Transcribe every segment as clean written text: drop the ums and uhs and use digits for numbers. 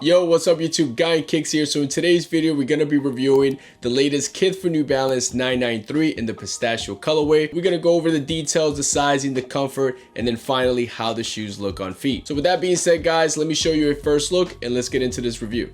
Yo, what's up YouTube? Guy and Kicks here. So in today's video, we're going to be reviewing the latest Kith for New Balance 993 in the Pistachio colorway. We're going to go over the details, the sizing, the comfort, and then finally how the shoes look on feet. So with that being said, guys, let me show you a first look and let's get into this review.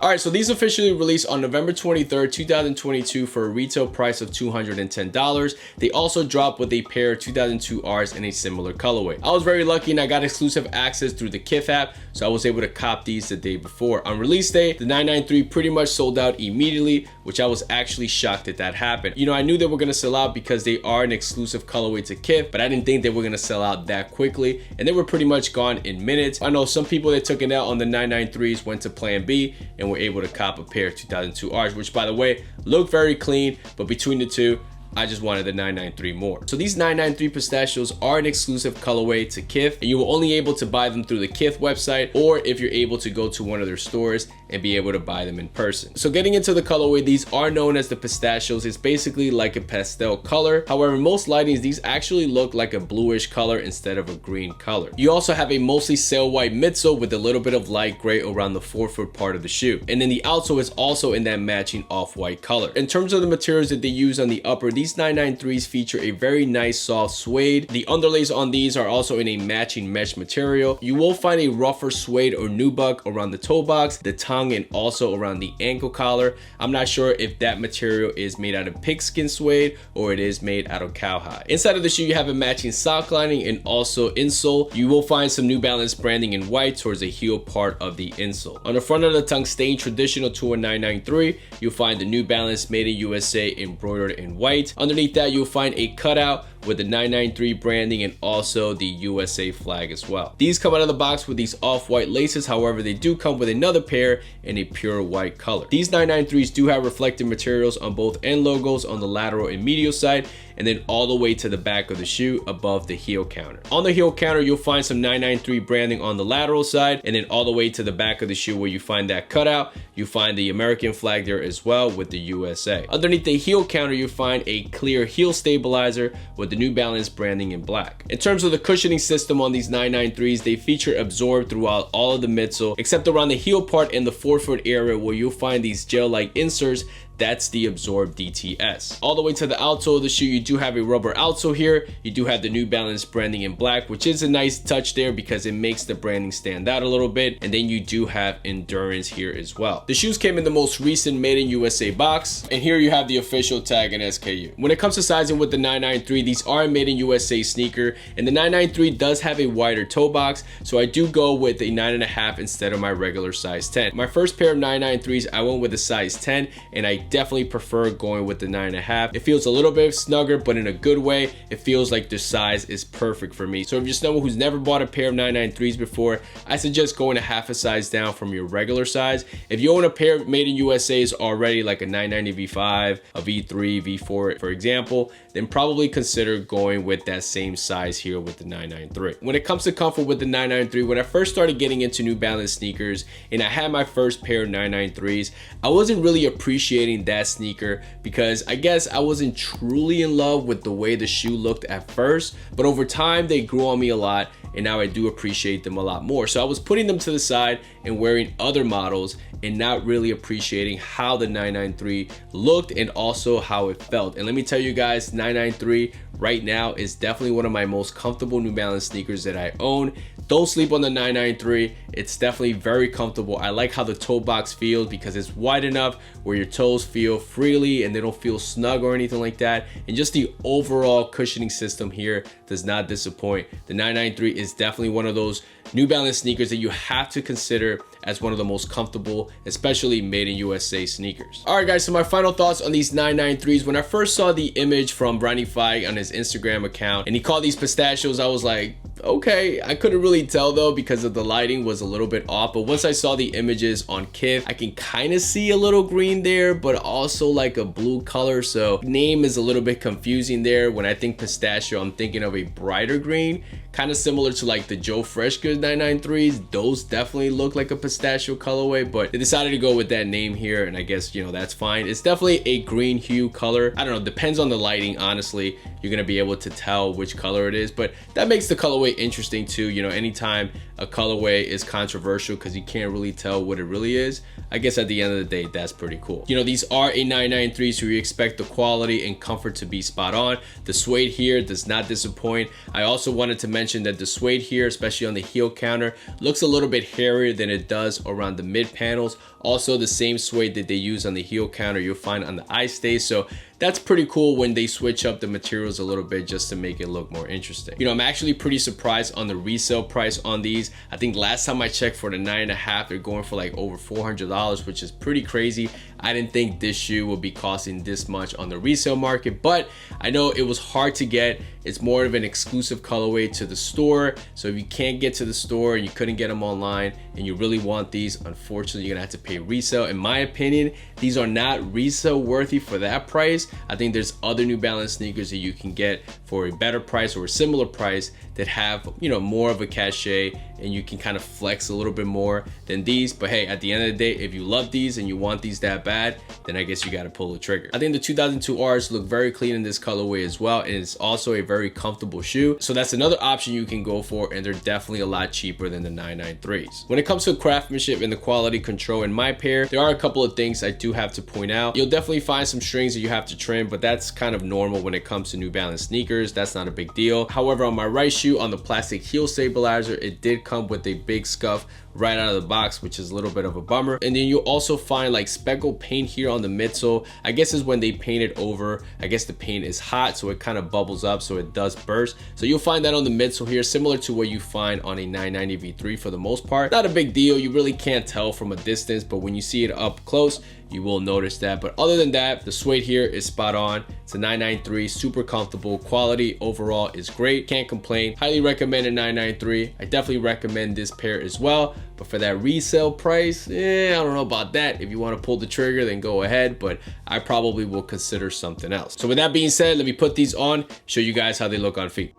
Alright, so these officially released on November 23rd, 2022 for a retail price of $210. They also dropped with a pair of 2002 Rs in a similar colorway. I was very lucky and I got exclusive access through the Kith app, so I was able to cop these the day before. On release day, the 993 pretty much sold out immediately, which I was actually shocked that happened. You know, I knew they were going to sell out because they are an exclusive colorway to Kith, but I didn't think they were going to sell out that quickly, and they were pretty much gone in minutes. I know some people that took it out on the 993s went to Plan B and were able to cop a pair of 2002 Rs, which by the way look very clean, but between the two I just wanted the 993 more. So these 993 Pistachios are an exclusive colorway to Kith, and you will only able to buy them through the Kith website, or if you're able to go to one of their stores and be able to buy them in person. So getting into the colorway, these are known as the Pistachios. It's basically like a pastel color. However, most lightings, these actually look like a bluish color instead of a green color. You also have a mostly sail white midsole with a little bit of light gray around the forefoot part of the shoe. And then the outsole is also in that matching off-white color. In terms of the materials that they use on the upper, these 993s feature a very nice soft suede. The underlays on these are also in a matching mesh material. You will find a rougher suede or nubuck around the toe box, the tongue, and also around the ankle collar. I'm not sure if that material is made out of pigskin suede or it is made out of cowhide. Inside of the shoe, you have a matching sock lining and also insole. You will find some New Balance branding in white towards the heel part of the insole. On the front of the tongue, staying traditional to a 993, you'll find the New Balance Made in USA embroidered in white. Underneath that, you'll find a cutout with the 993 branding and also the USA flag as well. These come out of the box with these off-white laces. However, they do come with another pair in a pure white color. These 993s do have reflective materials on both end logos on the lateral and medial side, and then all the way to the back of the shoe above the heel counter. On the heel counter, you'll find some 993 branding on the lateral side, and then all the way to the back of the shoe where you find that cutout, you find the American flag there as well with the USA. Underneath the heel counter, you find a clear heel stabilizer with the New Balance branding in black. In terms of the cushioning system on these 993s, they feature absorbed throughout all of the midsole, except around the heel part and the forefoot area where you'll find these gel-like inserts. That's the absorbed DTS. All the way to the outsole of the shoe, you do have a rubber outsole here. You do have the New Balance branding in black, which is a nice touch there because it makes the branding stand out a little bit. And then you do have endurance here as well. The shoes came in the most recent Made in USA box, and here you have the official tag and SKU. When it comes to sizing with the 993, these are a Made in USA sneaker, and the 993 does have a wider toe box, so I do go with a 9.5 instead of my regular size 10. My first pair of 993s, I went with a size 10, and I definitely prefer going with the 9.5. It feels a little bit snugger, but in a good way. It feels like the size is perfect for me. So if you're someone who's never bought a pair of 993s before, I suggest going a half a size down from your regular size. If you own a pair Made in USA's already, like a 990 V5, a V3, V4 for example, then probably consider going with that same size here with the 993. When it comes to comfort with the 993, when I first started getting into New Balance sneakers and I had my first pair of 993s, I wasn't really appreciating that sneaker because I guess I wasn't truly in love with the way the shoe looked at first, but over time they grew on me a lot, and now I do appreciate them a lot more. So I was putting them to the side and wearing other models and not really appreciating how the 993 looked and also how it felt. And let me tell you guys, 993 right now is definitely one of my most comfortable New Balance sneakers that I own. Don't sleep on the 993. It's definitely very comfortable. I like how the toe box feels because it's wide enough where your toes feel freely and they don't feel snug or anything like that. And just the overall cushioning system here does not disappoint. The 993 is definitely one of those New Balance sneakers that you have to consider as one of the most comfortable, especially Made in USA sneakers. All right guys, so my final thoughts on these 993s. When I first saw the image from Brownie Feig on his Instagram account and he called these pistachios, I was like, okay. I couldn't really tell though because of the lighting was a little bit off, but once I saw the images on Kith, I can kind of see a little green there, but also like a blue color, so name is a little bit confusing there. When I think pistachio, I'm thinking of a brighter green kind of similar to like the Joe Freshgoods 993s. Those definitely look like a pistachio colorway, but they decided to go with that name here, and I guess, you know, that's fine. It's definitely a green hue color. I don't know, depends on the lighting, honestly. You're gonna be able to tell which color it is, but that makes the colorway interesting too. You know, anytime a colorway is controversial because you can't really tell what it really is, I guess at the end of the day, that's pretty cool. You know, these are a 993, so you expect the quality and comfort to be spot on. The suede here does not disappoint. I also wanted to mention that the suede here, especially on the heel counter, looks a little bit hairier than it does around the mid panels. Also, the same suede that they use on the heel counter you'll find on the eye stay, so that's pretty cool when they switch up the materials a little bit just to make it look more interesting. You know, I'm actually pretty surprised on the resale price on these. I think last time I checked for the 9.5, they're going for like over $400, which is pretty crazy. I didn't think this shoe would be costing this much on the resale market, but I know it was hard to get. It's more of an exclusive colorway to the store, so if you can't get to the store and you couldn't get them online and you really want these, unfortunately you're gonna have to pay resale. In my opinion, these are not resale worthy for that price. I think there's other New Balance sneakers that you can get for a better price or a similar price that have, you know, more of a cachet and you can kind of flex a little bit more than these. But hey, at the end of the day, if you love these and you want these that bad, then I guess you got to pull the trigger. I think the 2002Rs look very clean in this colorway as well, and it's also a very comfortable shoe, so that's another option you can go for, and they're definitely a lot cheaper than the 993s. When it comes to craftsmanship and the quality control in my pair, there are a couple of things I do have to point out. You'll definitely find some strings that you have to trim, but that's kind of normal when it comes to New Balance sneakers. That's not a big deal. However, on my right shoe, on the plastic heel stabilizer, it did come with a big scuff right out of the box, which is a little bit of a bummer. And then you'll also find like speckled paint here on the midsole. I guess is when they paint it over. I guess the paint is hot, so it kind of bubbles up, so it does burst. So you'll find that on the midsole here, similar to what you find on a 990 V3 for the most part. Not a big deal. You really can't tell from a distance, but when you see it up close, you will notice that. But other than that, the suede here is spot on. It's a 993, super comfortable. Quality overall is great. Can't complain. Highly recommend a 993. I definitely recommend this pair as well. But for that resale price, I don't know about that. If you want to pull the trigger, then go ahead. But I probably will consider something else. So with that being said, let me put these on, show you guys how they look on feet.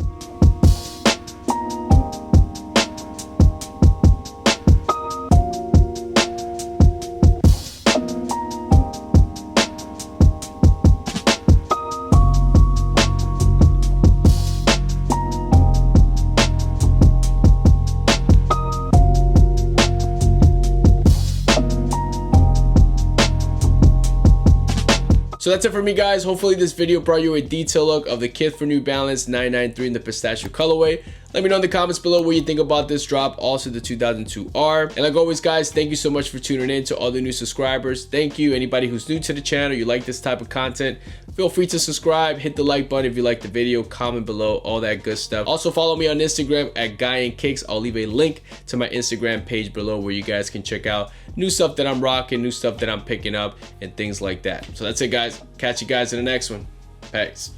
So that's it for me, guys. Hopefully this video brought you a detailed look of the Kith for New Balance 993 in the pistachio colorway. Let me know in the comments below what you think about this drop, also the 2002R. And like always, guys, thank you so much for tuning in. To all the new subscribers, thank you. Anybody who's new to the channel, you like this type of content, feel free to subscribe, hit the like button if you like the video, comment below, all that good stuff. Also follow me on Instagram at GuyandKicks. I'll leave a link to my Instagram page below where you guys can check out new stuff that I'm rocking, new stuff that I'm picking up, and things like that. So that's it, guys. Catch you guys in the next one. Peace.